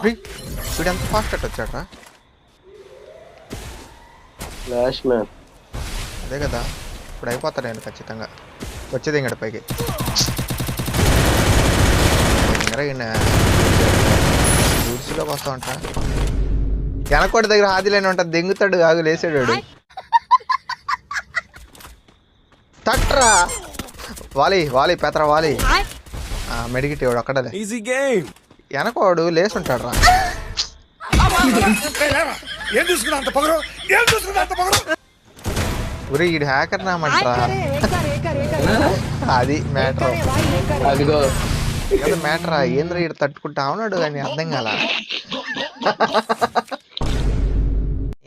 వీడు ఎంత fast at వచ్చాడ్రా. Flash man అదే కదా ఇప్పుడు అయిపోతాను నేను ఖచ్చితంగా. వచ్చేది ఇంకటి పైకి రూట్స్లోకి వస్తా ఉంటా. వెనకోటి దగ్గర ఆదిలేని ఉంటా, దెంగుతాడు ఆగు లేసాడు. తట్రా వాలి వాలి పెతరా వాలి. మెడికిట్ ఇవాడు ఒక్కడలే వెనకోడు లేసుంటాడు రా. ఉరి ఈడు హ్యాకర్ నామంటరా. అది మ్యాటర్. అదిగో కదా మ్యాటరా. ఏంద్ర ఈడు తట్టుకుంటా ఉన్నాడు కానీ అర్థం కాల.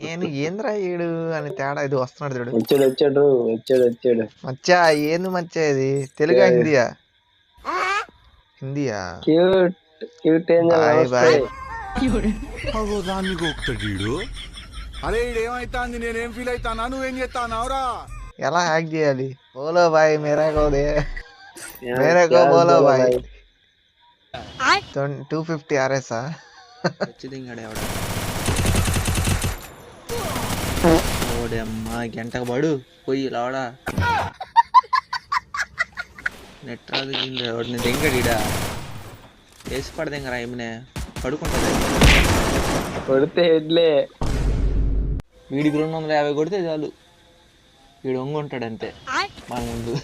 నేను ఏంద్రా ఈడు అని తేడా. ఇది వస్తున్నాడు చూడు. వచ్చాడు మచ్చా ఏంది మచ్చా ఇది తెలుగా హిందీయా? హిందీయా? బాయ్ బాయ్. ఎలా హ్యాక్ చేయాలి? బోలో బాయ్ మేరా కో దే మేరా కో బోలో బాయ్. 250 RS అమ్మా గంటకు పడు పోయి లావడా నెట్ రాదు వాడిని దెంగడిడా వేసి పడదెంగరా ఏమనే పడుకుంటుంది కొడితే హెడ్లే. వీడికి 250 కొడితే చాలు, వీడు వంగుంటాడు అంతే మన ముందు.